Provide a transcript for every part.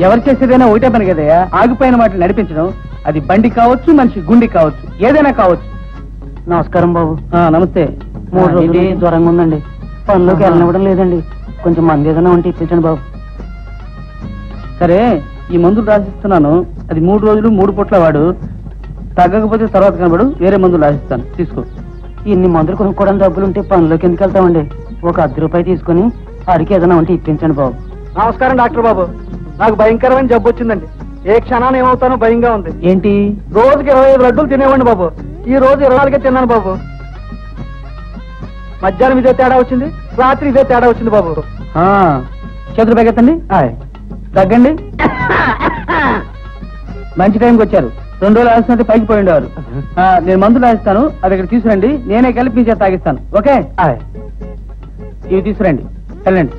ఎవరు చేసేదైనా ఒకటే పని కదయ్యా, ఆగిపోయిన వాటిని నడిపించడం. అది బండి కావచ్చు, మనిషి గుండి కావచ్చు, ఏదైనా కావచ్చు. నమస్కారం బాబు. నమస్తే. 3 రోజులు జ్వరంగా ఉందండి, పనిలోకి వెళ్ళనివ్వడం లేదండి. కొంచెం మంది ఏదైనా ఉంటే ఇప్పించండి బాబు. సరే, ఈ మందులు రాసిస్తున్నాను. అది 3 రోజులు 3 పూట్ల వాడు. తగ్గకపోతే తర్వాత కనబడు, వేరే మందులు రాసిస్తాను, తీసుకో. ఇన్ని మందులు కొనుక్కోవడానికి డబ్బులుంటే పనిలోకి ఎందుకు వెళ్తామండి? ఒక 10 రూపాయలు తీసుకుని అడిగి ఏదైనా ఉంటే ఇప్పించండి బాబు. నమస్కారం డాక్టర్ బాబు. నాకు భయంకరమైన జబ్బు వచ్చిందండి. ఏ క్షణాన్ని ఏమవుతానో భయంగా ఉంది. ఏంటి? రోజుకి 25 లడ్డూలు తినేవాడిని బాబు. ఈ రోజు 24 తిన్నాను బాబు. మధ్యాహ్నం ఇదే తేడా వచ్చింది, రాత్రి ఇదే తేడా వచ్చింది బాబు. చేతులు పైకెత్తండి, తగ్గండి. మంచి టైంకి వచ్చారు. 2 రోజులు ఆల్సినట్టు పైకి పోయి ఉండేవారు. నేను మందులు రాసిస్తాను, అది ఇక్కడ తీసుకురండి. నేనే కలిపి మీ చేత తాగిస్తాను. ఓకే? ఇవి తీసుకురండి, వెళ్ళండి.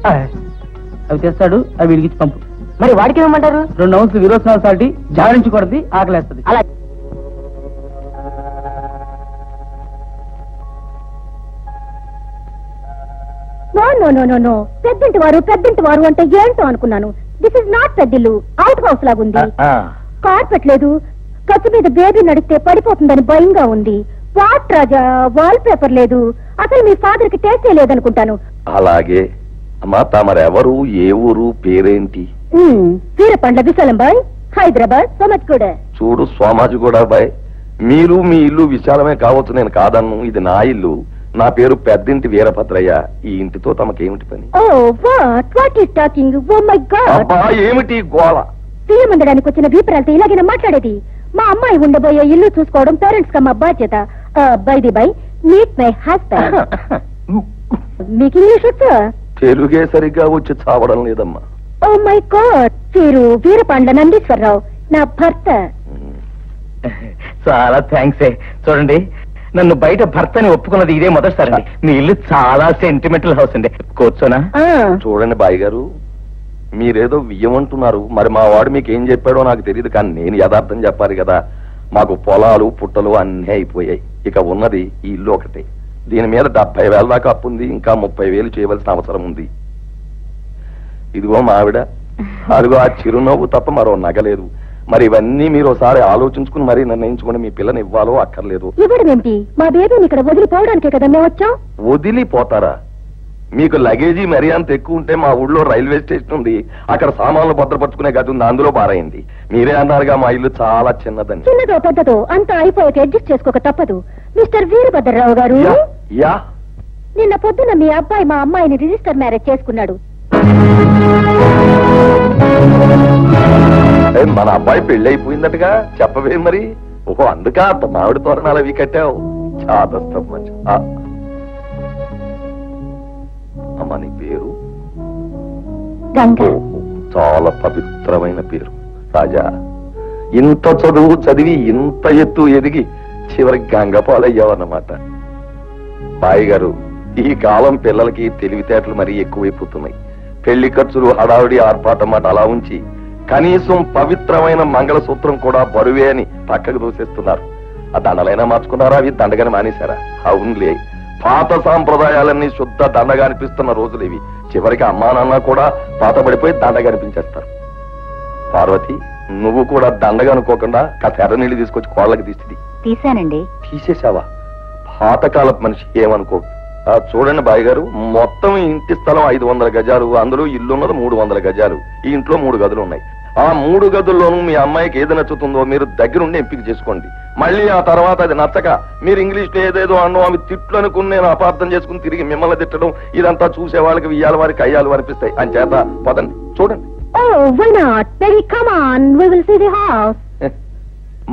అవి తెస్తాడు, అవి విడిగించి పంపు. మరి వాడికి ఏమంటారు? 2 ounces విరోచనాలు సాల్టి జాడించకూడదు, ఆకలేస్తుంది. అలా నో పెద్దంటి వారు అంటే ఏంటో అనుకున్నాను. దిస్ ఇస్ నాట్ పెద్దిల్లు, అవుట్ హౌస్ లాగుంది. కార్పెట్ లేదు, కచ్చు మీద బేబీ నడిస్తే పడిపోతుందని భయంగా ఉంది. వాట్ రాజా, వాల్ పేపర్ లేదు. అసలు మీ ఫాదర్ కి టేస్టే లేదనుకుంటాను. అలాగే అమ్మా, తమరెవరు, ఏ ఊరు, పేరేంటి? వీరపండ్ల విశాలం బాయ్, హైదరాబాద్ సోమజ్గూడ. చూడు సోమాజిగూడ బాయ్, మీరు మీ ఇల్లు విశాలమే కావచ్చు, నేను కాదన్ను. ఇది నా ఇల్లు. నా పేరు పెద్దింటి వీరభద్రయ్య. ఈ ఇంటితో తమకేమిటి పని? What is talking? Oh my God, అబ్బా ఏమిటి గోళ? తీయమందడానికి వచ్చిన వీపరాలతో ఇలాగైనా మాట్లాడేది? మా అమ్మాయి ఉండబోయే ఇల్లు చూసుకోవడం పేరెంట్స్ గా మా బాధ్యత. By the by, meet my husband. మీకు ఇంగ్లీష్ వచ్చా? తెలుగే సరిగ్గా వచ్చి చావడం లేదమ్మా. ఓ మై గాడ్, వీరు వీరపాండ్ల నందీశ్వరరావు, నా భర్త. చాలా థ్యాంక్స్. చూడండి, నన్ను బయట భర్తని ఒప్పుకున్నది ఇదే మొదటిసారి. మీ ఇల్లు చాలా సెంటిమెంటల్ హౌస్ అండి. కూర్చోనా? చూడండి బాయ్ గారు, మీరేదో వియ్యమంటున్నారు. మరి మా వాడు మీకు ఏం చెప్పాడో నాకు తెలియదు, కానీ నేను యథార్థం చెప్పాలి కదా. మాకు పొలాలు పుట్టలు అన్నీ అయిపోయాయి. ఇక ఉన్నది ఈ ఇల్లు ఒకటే. దీని మీద 70,000 దాకా అప్పు ఉంది. ఇంకా 30,000 చేయవలసిన అవసరం ఉంది. ఇదిగో మావిడ, అదిగో ఆ చిరునవ్వు తప్ప మరో నగలేదు. మరి ఇవన్నీ మీరు ఒకసారి ఆలోచించుకుని మరీ నిర్ణయించుకుని మీ పిల్లని ఇవ్వాలో అక్కర్లేదు. ఇవ్వడమేంటి? మా బేబీని ఇక్కడ వదిలిపోవడానికే కదా మేము వచ్చాం. వదిలిపోతారా? మీకు లగేజీ మరీ అంత ఎక్కువ ఉంటే మా ఊళ్ళో రైల్వే స్టేషన్ ఉంది, అక్కడ సామాన్లు భద్రపరుచుకునే గది ఉంది, అందులో బారైంది. మీరే అన్నారుగా మా ఇల్లు చాలా చిన్నదని. చిన్నదో పెద్దదో అంతా అయిపోయాక అడ్జస్ట్ చేసుకోక తప్పదు. మిస్టర్ వీరభద్రరావు గారు, యా, నిన్న పొద్దున మీ అబ్బాయి మా అమ్మాయిని రిజిస్టర్ మ్యారేజ్ చేసుకున్నాడు. మన అబ్బాయి పెళ్లి అయిపోయిందటగా చెప్పవే మరి. ఓహో, అందుకా మామిడి తోరణాలు అవి కట్టావు. చాదస్తం మంచి. అమ్మా, నీ పేరు? చాలా పవిత్రమైన పేరు. రాజా, ఇంత చదువు చదివి ఇంత ఎత్తు ఎదిగి చివరికి గంగపాలయ్యావన్నమాట. బాయ్ గారు, ఈ కాలం పిల్లలకి తెలివితేటలు మరీ ఎక్కువైపోతున్నాయి. పెళ్లి ఖర్చులు, హడావిడి, ఆర్పాటం మాట అలా ఉంచి కనీసం పవిత్రమైన మంగళసూత్రం కూడా బరువే అని పక్కకు దూసేస్తున్నారు. ఆ దండలైనా మార్చుకున్నారా? అవి దండగాని మానేశారా? అవునులే, పాత సాంప్రదాయాలన్నీ శుద్ధ దండగా అనిపిస్తున్న రోజులు ఇవి. చివరికి అమ్మా నాన్న కూడా పాత పడిపోయి దండగా అనిపించేస్తారు. పార్వతి, నువ్వు కూడా దండగా అనుకోకుండా కాస్త ఎర్ర నీళ్ళు తీసుకొచ్చి కోళ్ళకి తీసానండి. తీసేసావా? పాతకాలపు మనిషి ఏమనుకో. చూడండి బాయ్ గారు, మొత్తం ఇంటి స్థలం 500 గజాలు, అందులో ఇల్లున్నది 300 గజాలు. ఈ ఇంట్లో 3 గదులు ఉన్నాయి. ఆ 3 గదుల్లోనూ మీ అమ్మాయికి ఏది నచ్చుతుందో మీరు దగ్గరుండి ఎంపిక చేసుకోండి. మళ్ళీ ఆ తర్వాత అది నచ్చక మీరు ఇంగ్లీష్ లో ఏదేదో అన్నో అవి తిట్లు అనుకుని నేను అపార్థం చేసుకుని తిరిగి మిమ్మల్ని తిట్టడం, ఇదంతా చూసే వాళ్ళకి వియ్యాల వారికి అయ్యాలు అనిపిస్తాయి. అని చేత పదండి, చూడండి.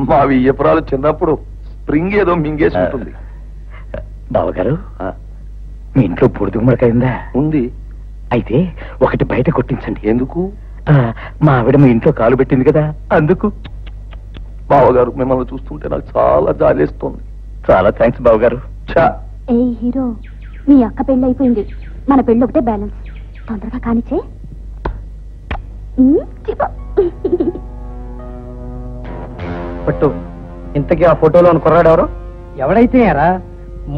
మా వియ్యపురాలు చిన్నప్పుడు స్ప్రింగ్ ఏదో మింగేసి ఉంటుంది. బావగారు, మీ ఇంట్లో బురద గుమ్మడికాయిందా? ఉంది. అయితే ఒకటి బయట కొట్టించండి. ఎందుకు? మా ఆవిడ మీ ఇంట్లో కాలు పెట్టింది కదా, అందుకు. బావగారు, మిమ్మల్ని చూస్తుంటే నాకు చాలా జాలేస్తుంది. చాలా థ్యాంక్స్ బావగారు. ఏ హీరో, మీ అక్క పెళ్లి అయిపోయింది, మన పెళ్లి ఒకటే బ్యాలెన్స్. తొందరగా కానిచ్చే. పట్టు, ఇంతకీ ఆ ఫోటోలో కుర్రాడెవరు? ఎవడైతే ఎరా,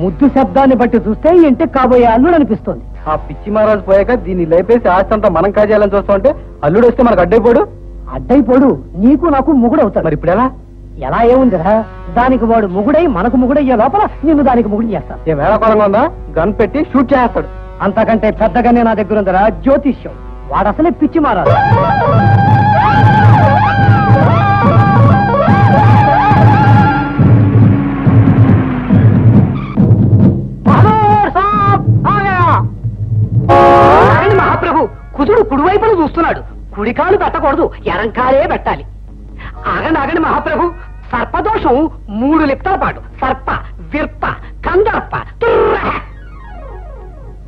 ముద్దు శబ్దాన్ని బట్టి చూస్తే ఇంటి కాబోయే అల్లుడు అనిపిస్తోంది. ఆ పిచ్చి మహారాజు పోయాక దీన్ని లేపేసి ఆస్తి అంతా మనం కాజేయాలని చూస్తామంటే అల్లుడు వస్తే మనకు అడ్డైపోడు. అడ్డైపోడు నీకు నాకు మొగుడవుతాడు. మరి ఇప్పుడు ఎలా ఏముందిరా, దానికి వాడు మొగుడై మనకు మొగుడయ్యే లోపల నిన్ను దానికి మొగుడు చేస్తాను. ఏ వేళకోళంగా ఉందా, గన్ పెట్టి షూట్ చేస్తాడు. అంతకంటే పెద్దగానే నా దగ్గర ఉందిరా జ్యోతిష్యం. వాడు అసలే పిచ్చి మారాడు. మహాప్రభు కుదుడు కుడివైపును చూస్తున్నాడు. కుడికాలు పెట్టకూడదు, ఎరంకాలే పెట్టాలి. ఆగండి మహాప్రభు, సర్పదోషం 3 లిప్తాల పాటు. సర్ప, విర్ప, కందర్ప,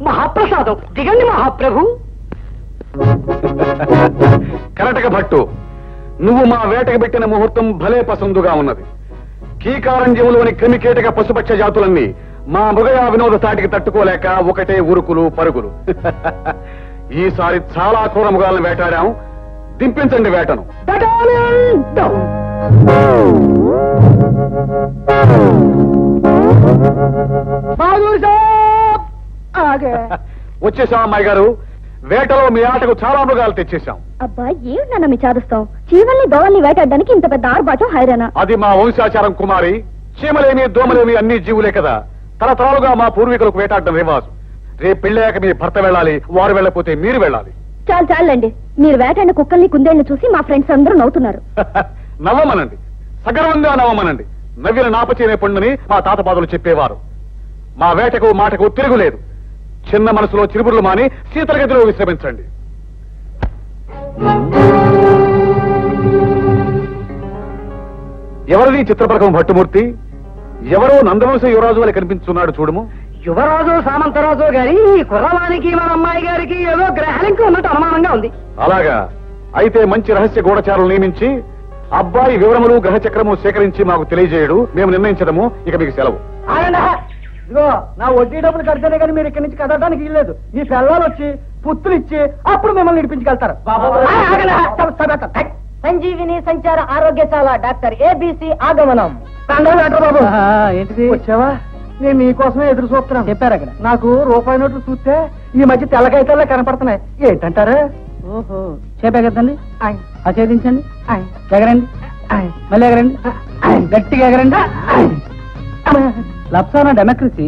మహాప్రసాదం దిగండి మహాప్రభు. కరటక భట్టు, నువ్వు మా వేటకు పెట్టిన ముహూర్తం భలే పసందుగా ఉన్నది. కీకారంజ్యములోని క్రిమికీటక పశుపక్ష జాతులన్నీ మా మృగయా వినోద తాటికి తట్టుకోలేక ఒకటే ఉరుకులు పరుగులు. ఈసారి చాలా క్రూరముగాలను వేటాడాం. దింపించండి వేటను. వచ్చేసాం అమ్మాయి గారు. వేటలో మీ ఆటకు చాలా మృగాలు తెచ్చేశాం. అబ్బా ఏమన్నా మీ చారుస్తాం, చీమల్ని దోవల్ని వేటాడడానికి ఇంత పెద్ద ఆర్బాటం హైరానా? అది మా వంశాచారం కుమారి. చీమలేమి దోమలేమి అన్ని జీవులే కదా. తరతరాలుగా మా పూర్వీకులకు వేటాడడం రివాజు. రేపు పెళ్ళాక మీ భర్త వెళ్ళాలి, వారు వెళ్ళకపోతే మీరు వెళ్ళాలి. చాలండి, మీరు వేటాడిన కుక్కల్ని కుందేళ్లు చూసి మా ఫ్రెండ్స్ అందరూ నవ్వుతున్నారు. నవ్వమనండి, సగర్వంగా నవ్వమనండి. నవ్విన నాపచేనే పండుని మా తాతపాదులు చెప్పేవారు. మా వేటకు మాటకు తిరుగులేదు. చిన్న మనసులో చిరుబుర్లు మాని శీతల గదిలో విశ్రమించండి. ఎవరిది చిత్రపలకం భట్టుమూర్తి? ఎవరో నందవంశ యువరాజు వల్ల కనిపించున్నాడు చూడము. యువరాజు సామంతరాజు గారి కుర్రవానికి మన అమ్మాయి గారికి ఏదో గ్రహలింక్ ఉన్నట్టు అనుమానంగా ఉంది. అలాగా అయితే మంచి రహస్య గూఢచారులు నియమించి అబ్బాయి వివరములు గ్రహచక్రము సేకరించి మాకు తెలియజేయడు. మేము నిర్ణయించడము. ఇక మీకు సెలవు. ఇదిగో నా వడ్డీ డబ్బులు కడితేనే కానీ మీరు ఇక్కడి నుంచి కదలడానికి వీల్లేదు. మీ పిల్లలు వచ్చి పుత్తులు ఇచ్చి అప్పుడు మిమ్మల్ని నడిపించుకెళ్తారు. సంజీవిని సంచార ఆరోగ్యశాల డాక్టర్ ఏబిసి ఆగమనం. బాబు ఏంటిది వచ్చావా? నేను మీకోసమే ఎదురు చూస్తున్నాను. చెప్పారు అక్కడ నాకు రూపాయి నోట్లు చూస్తే ఈ మధ్య తెల్లకైతే కనపడుతున్నాయి. ఏంటంటారు? ఓహో చెప్పే కదండి. ఛేదించండి, ఎగరండి, మళ్ళీ ఎగరండి, గట్టిగా ఎగరండి. లప్సానా డెమోక్రసీ.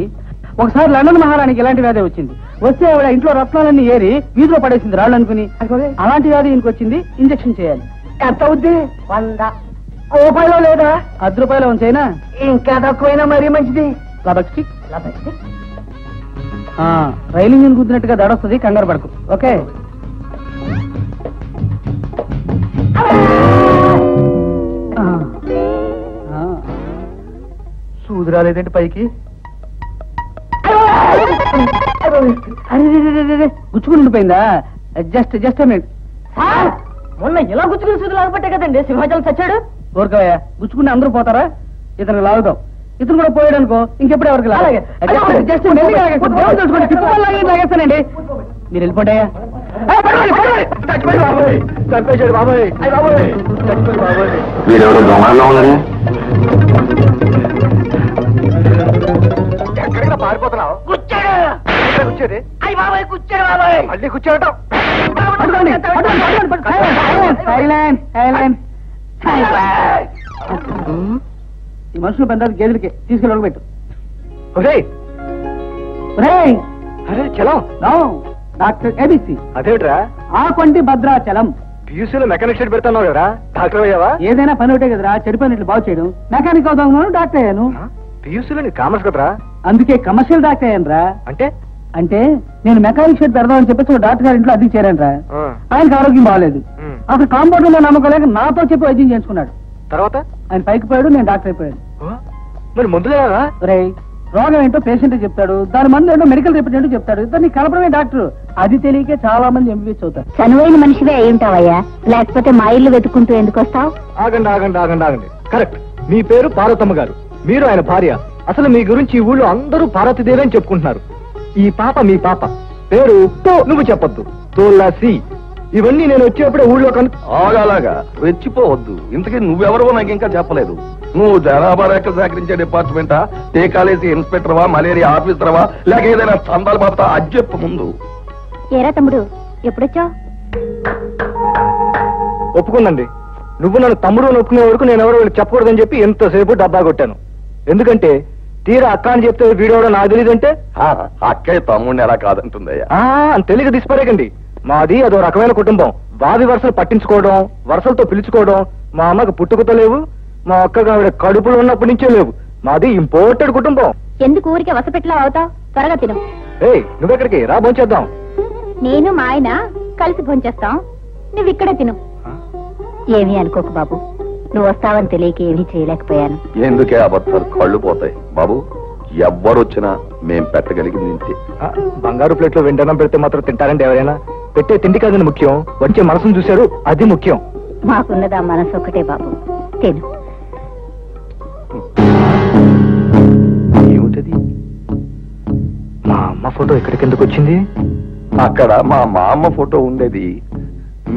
ఒకసారి లండన్ మహారాణికి ఇలాంటి వ్యాధి వచ్చింది. వస్తే ఆవిడ ఇంట్లో రత్నాలన్నీ ఏరి వీధిలో పడేసింది రాళ్ళు అనుకుని. అలాంటి వ్యాధి ఇంటికి వచ్చింది. ఇంజక్షన్ చేయాలి. ఎంత అవుద్ది? 100 రూపాయలు లేదా? 10 రూపాయలు ఉంచైనా ఇంకా తక్కువైనా మరీ మంచిది. రైలు ఇంజిన్ కుదినట్టుగా దడొస్తుంది, కంగారు పడకు. ఓకే సూది రాలేదేంటి పైకి? గుచ్చుకుని ఉండిపోయిందా? Just minute. మొన్న ఇలా గుచ్చుకుని సూది లాగబట్టే కదండి సింహాచలం చచ్చాడు. ఊరుకోయా, గుచ్చుకుని అందరూ పోతారా? ఇతను లాగుదాం. ఇతను కూడా పోయాడు అనుకో, ఇంకెప్పుడు ఎవరికి లాగేస్తానండి. మీరు వెళ్ళిపోయాయా? చంపేశాడు బాబాయ్. ఎక్కడికి పారిపోతున్నావు? కూర్చోది. అయ్యి బాబాయ్ కూర్చోడు. బాబాయ్ మళ్ళీ కూర్చోవటం. ఈ మనుషులు పెద్ద గేదెలకి తీసుకెళ్ళి పెట్టు. అరే చలం డాక్టర్ ఏబిసి. అదేమిట్రా? ఆకొంటి భద్రాచలం. పియూసీలో మెకానిక్ షెడ్ పెడతావు కదరా, డాక్టర్ అయ్యావా? ఏదైనా పని ఒకటే కదరా, చెడిపోయినట్లు బాగు చేయడం. మెకానిక్ అవుతాను, డాక్టర్ అయ్యాను. పియూసీలో నీ కామర్స్ కదరా, అందుకే కమర్షియల్ డాక్టర్ అయ్యాను రా. అంటే నేను మెకానిక్ షెడ్ పెడదామని చెప్పేసి డాక్టర్ గారి ఇంట్లో అద్దెకి చేరాను రా. ఆయనకు ఆరోగ్యం బాగాలేదు. అసలు కాంపౌండర్ లో నమ్మకం లేక నాతో చెప్పి వైద్యం చేసుకున్నాడు. తర్వాత ఆయన పైకి పోయాడు, నేను డాక్టర్ అయిపోయాడు. మరి మందులు రోగం ఏంటో పేషెంట్ చెప్తాడు, దాని మందు ఏంటో మెడికల్ రిప్రజెంటేటివ్ చెప్తాడు. ఇద్దరిని కలపడమే డాక్టర్. అది తెలియకే చాలా మంది ఎంబీబీఎస్ అవుతారు. చనువైన మనిషివే అయి ఉంటావయ్యా, లేకపోతే మా ఇల్లు వెతుక్కుంటూ ఎందుకు వస్తావు? ఆగండి. కరెక్ట్. మీ పేరు పార్వతమ్మ గారు, మీరు ఆయన భార్య. అసలు మీ గురించి ఈ ఊళ్ళో అందరూ పార్వతీదేవి అని చెప్పుకుంటున్నారు. ఈ పాప మీ పాప పేరు నువ్వు చెప్పొద్దు, తులసి. ఇవన్నీ నేను వచ్చేప్పుడే ఊళ్ళో ఆగాలాగా రెచ్చిపోవద్దు. ఇంతకీ నువ్వెవరో నాకు ఇంకా చెప్పలేదు. నువ్వు జనాభా రేఖ సేకరించే డిపార్ట్మెంటా, టీకాలేసి ఇన్స్పెక్టర్వా, మలేరియా ఆఫీసర్వా, లేక ఏదైనా చందాలు పాపతా? అది చెప్పు ముందు. ఏరా తమ్ముడు, ఎప్పుడొచ్చావు? ఒప్పుకుందండి. నువ్వు నన్ను తమ్ముడు అని ఒప్పుకునే వరకు నేను ఎవరో వీళ్ళు చెప్పకూడదని చెప్పి ఎంతసేపు డబ్బా కొట్టాను. ఎందుకంటే తీరా అక్క అని చెప్తే వీడోడో నాకు తెలియదంటే అక్కయ్య తమ్ముడిని ఎలా కాదంటుందయ్యా? అని తెలియక తీసిపారేకండి. మాది అదో రకమైన కుటుంబం. బావి వరుసలు పట్టించుకోవడం, వరుసలతో పిలుచుకోవడం మా అమ్మకి పుట్టుకతో లేవు, మా అక్కగా ఆవిడ కడుపులో ఉన్నప్పటి నుంచే లేవు. మాది ఇంపోర్టెడ్ కుటుంబం. ఎందుకు ఊరికే వసపెట్లా అవుతావు? త్వరగా తిను. నువ్వెక్కడికి రా, భోంచేద్దాం. నేను మా ఆయన కలిసి భోంచేస్తాం, నువ్వు ఇక్కడే తిను. ఏమీ అనుకోకు బాబు, నువ్వు వస్తావని తెలియక ఏమీ చేయలేకపోయాను. ఎందుకే అబద్ధాలు? కళ్ళు పోతాయి బాబు. ఎవ్వరొచ్చినా మేం పెట్టగలిగింది ఇంతే. బంగారు ప్లేట్లో వెంటనే పెడితే మాత్రం తింటారండి ఎవరైనా? పెట్టే తిండి కాదని ముఖ్యం, వచ్చే మనసును చూశారు అది ముఖ్యం. మాకున్నది ఆ మనసు ఒకటే బాబు, తిను. ఏమిటది? మా అమ్మ ఫోటో ఇక్కడికెందుకు వచ్చింది? అక్కడ మా అమ్మ ఫోటో ఉండేది.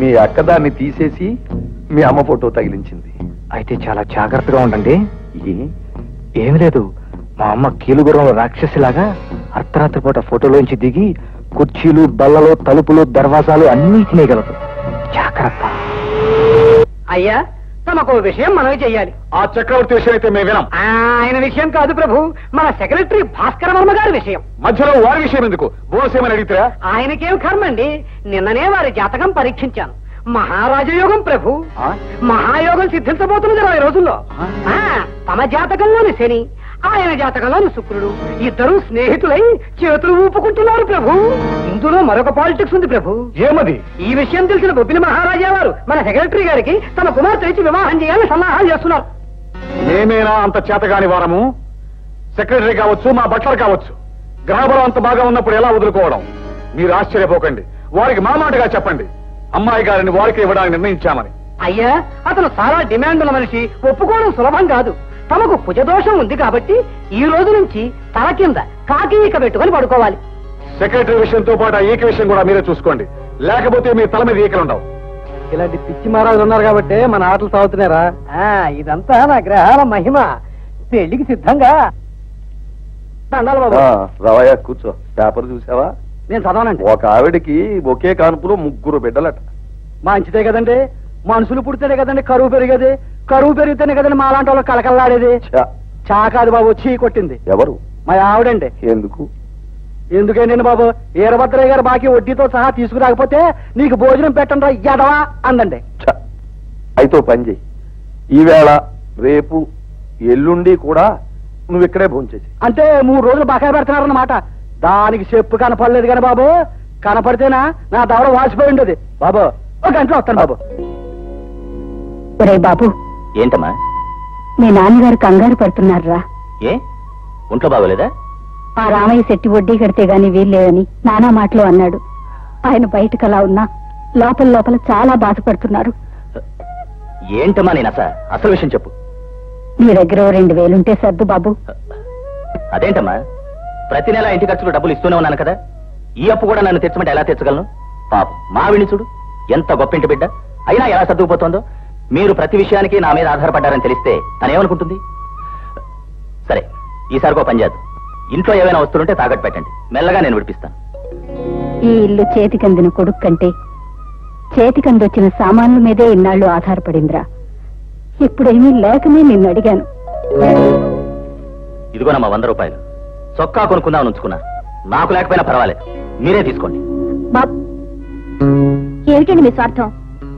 మీ అక్క దాన్ని తీసేసి మీ అమ్మ ఫోటో తగిలించింది. అయితే చాలా జాగ్రత్తగా ఉండండి. ఏమి లేదు, మా అమ్మ కీలుగుర్రంలో రాక్షసిలాగా అర్ధరాత్రి పూట ఫోటోలోంచి దిగి కుర్చీలు, బల్లలు, తలుపులు, దర్వాజాలు అన్నీ తినేయగలదు. జాగ్రత్త. అయ్యా, తమకు విషయం మనవి చెయ్యాలి. ఆ చక్రవర్తి విషయం అయితే మేము వినాం. ఆయన విషయం కాదు ప్రభు, మన సెక్రటరీ భాస్కర వర్మ గారి విషయం. మధ్యలో వారి విషయం ఎందుకు? బోనస్ ఏమని అడిగితే ఆయనకేం కర్మండి, నిన్ననే వారి జాతకం పరీక్షించాను. మహారాజయోగం ప్రభు, మహాయోగం సిద్ధించబోతున్నది 20 రోజుల్లో. తమ జాతకంలోని శని, ఆయన జాతకంలోని శుక్రుడు ఇద్దరు స్నేహితులై చేతులు ఊపుకుంటున్నారు ప్రభు. ఇందులో మరొక పాలిటిక్స్ ఉంది ప్రభు. ఏమది? ఈ విషయం తెలిసిన బొబ్బిలి మహారాజా వారు మన సెక్రటరీ గారికి తమ కుమార్తె ఇచ్చి వివాహం చేయాలని సన్నాహాలు చేస్తున్నారు. మేమేనా అంత చేతగాని వారము? సెక్రటరీ కావచ్చు, మా బట్లర్ కావచ్చు, గ్రహబలం అంత బాగా ఉన్నప్పుడు ఎలా వదులుకోవడం? మీరు ఆశ్చర్యపోకండి. వారికి మా మాటగా చెప్పండి, అమ్మాయి గారిని వారికి ఇవ్వడానికి నిర్ణయించామని. అయ్యా, అతను చాలా డిమాండ్ ఉన్న మనిషి, ఒప్పుకోవడం సులభం కాదు. తమకు కుజదోషం ఉంది కాబట్టి ఈ రోజు నుంచి తల కింద కాకి ఈక పెట్టుకుని పడుకోవాలి. సెక్రటరీ విషయంతో పాటు ఈక విషయం కూడా మీరే చూసుకోండి, లేకపోతే మీ తల మీద ఈకలుండవు. ఇలాంటి పిచ్చి మహారాజులు ఉన్నారు కాబట్టి మన ఆటలు సాగుతున్నారా? ఇదంతా నా గ్రహాల మహిమ. పెళ్లికి సిద్ధంగా దండాలి బాబు. రవయ్య కూర్చో. పేపర్ చూసావా? నేను చదవనండి. ఒక ఆవిడికి ఒకే కాన్పులో 3 బిడ్డలట. మంచిదే కదండి, మనుషులు పుడితేనే కదండి కరువు పెరిగేది, కరువు పెరిగితేనే కదండి మా లాంటి వాళ్ళు కలకల్లాడేది. చా కాదు బాబు, చీ కొట్టింది. ఎవరు? మా ఆవిడండి. ఎందుకు? ఎందుకే నేను బాబు, వీరభద్రయ్య గారు బాకీ వడ్డీతో సహా తీసుకురాకపోతే నీకు భోజనం పెట్టండి ఎదవా అందండి. అయితే పని చెయ్యి, ఈవేళ రేపు ఎల్లుండి కూడా నువ్వు ఇక్కడే భోంచేసి. అంటే 3 రోజులు బకాయి పెడుతున్నారన్నమాట. దానికి చెప్పు కనపడలేదు కానీ బాబు, కనపడితేనా నా దవడ వాసిపోయి ఉండేది బాబు. 1 గంటలో వస్తాను బాబు. ఒరే బాబు. ఏంటమ్మా? మీ నాన్నగారు కంగారు పడుతున్నారా? ఏ ఒంట్లో బాగోలేదా? ఆ రామయ్య శెట్టి వడ్డీ కడితే గాని వీల్లేదని నానా మాటలు అన్నాడు. ఆయన బయటకు అలా ఉన్నా లోపల లోపల చాలా బాధపడుతున్నారు. ఏంటమ్మా నేను అసలు విషయం చెప్పు. మీ దగ్గర 2000 ఉంటే సర్దు బాబు. అదేంటమ్మా, ప్రతి నెల ఇంటి ఖర్చులు డబ్బులు ఇస్తూనే ఉన్నాను కదా, ఈ అప్పు కూడా నన్ను తెచ్చమంటే ఎలా తెచ్చగలను? పాపం మావిని చూడు, ఎంత గొప్పింటి బిడ్డ అయినా ఎలా సర్దుకుపోతుందో. మీరు ప్రతి విషయానికి నా మీద ఆధారపడ్డారని తెలిస్తే తనేమనుకుంటుంది? సరే, ఈసారికో పని చేద్దాం. ఇంట్లో ఏమైనా వస్తువులుంటే తాకట్టు పెట్టండి, మెల్లగా నేను విడిపిస్తాను. ఈ ఇల్లు చేతికందిన కొడుకు కంటే చేతికందొచ్చిన సామాన్ల మీదే ఇన్నాళ్ళు ఆధారపడిందిరా. ఇప్పుడేమీ లేకనే నిన్ను అడిగాను. ఇదిగోనమ్మా 100 రూపాయలు. చొక్కా కొనుక్కుందామని ఉంచుకున్నా, నాకు లేకపోయినా పర్వాలేదు, మీరే తీసుకోండి. ఏమిటండి మీ స్వార్థం?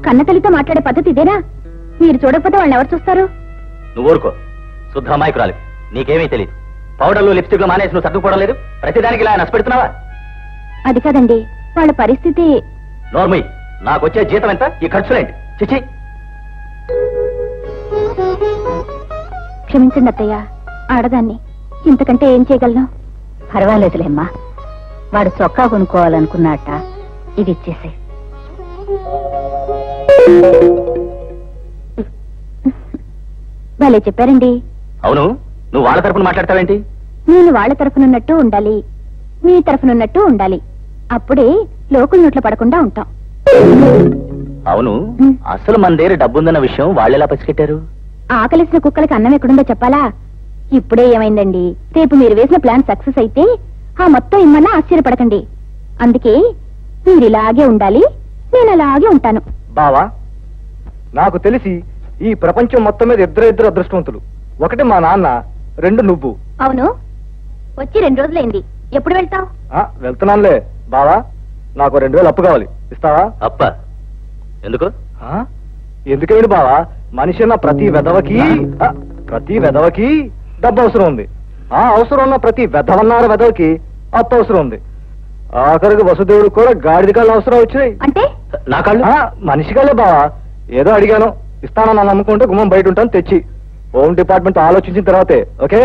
కన్నతల్లితో మాట్లాడే పద్ధతి ఇదేనా? మీరు చూడకపోతే వాళ్ళని ఎవరు చూస్తారు? నువ్వు ఊరుకో, శుద్ధ అమాయకురాలి, నీకేమీ తెలియదు. పౌడర్లు లిప్స్టిక్ లో మానేసి నువ్వు సర్దుకోవడం లేదు, ప్రతిదానికి ఇలా నష్టపెడుతున్నావా? అది కాదండి, వాళ్ళ పరిస్థితి. నోర్మీ, నాకు వచ్చే జీతం ఎంత, ఈ ఖర్చులేంటి? చిచి. క్షమించండి అత్తయ్య, ఆడదాన్ని, ఇంతకంటే ఏం చేయగలను? పర్వాలేదులేమ్మా, వాడు చొక్కా కొనుక్కోవాలనుకున్నట్ట, ఇది ఇచ్చేసే. భలే చెప్పారండి. అవును, నువ్వు వాళ్ళ తరపున మాట్లాడతావేంటి? నేను వాళ్ళ తరఫునున్నట్టు ఉండాలి, మీ తరఫునున్నట్టు ఉండాలి. అప్పుడే లోకుల నోట్ల పడకుండా ఉంటాం. అవును, అసలు మన దగ్గర డబ్బుందన్న విషయం వాళ్ళెలా పసిగట్టారు? ఆకలిసిన కుక్కలకి అన్నం ఎక్కడుందో చెప్పాలా? ఇప్పుడే ఏమైందండి, రేపు మీరు వేసిన ప్లాన్ సక్సెస్ అయితే ఆ మొత్తం ఇమ్మన్నా ఆశ్చర్యపడకండి. అందుకే మీరు ఇలాగే ఉండాలి, నేను అలాగే ఉంటాను. బావా, నాకు తెలిసి ఈ ప్రపంచం మొత్తం మీద ఇద్దరు అదృష్టవంతులు. ఒకటి మా నాన్న, రెండు నువ్వు. అవును, వచ్చి 2 రోజులైంది. ఎప్పుడు వెళ్తావు? వెళ్తున్నానులే బావా. నాకు 2000 అప్పు కావాలి, ఇస్తావా? అప్ప ఎందుకు? ఎందుకేంటి బావా, మనిషి అన్న ప్రతి వెధవకి డబ్బు అవసరం ఉంది. ఆ అవసరం ఉన్న ప్రతి వెధవన్నార వెధవకి అప్పు అవసరం ఉంది. ఆఖరికి వసుదేవుడు కూడా గాడిద కాళ్ళు అవసరం వచ్చినాయి. అంటే నా కాళ్ళు? మనిషి కాళ్ళే బావా. ఏదో అడిగాను, ఇస్తానని నమ్ముకుంటే గుమ్మం బయట ఉంటాను తెచ్చి. హోమ్ డిపార్ట్మెంట్ ఆలోచించిన తర్వాతే. ఓకే.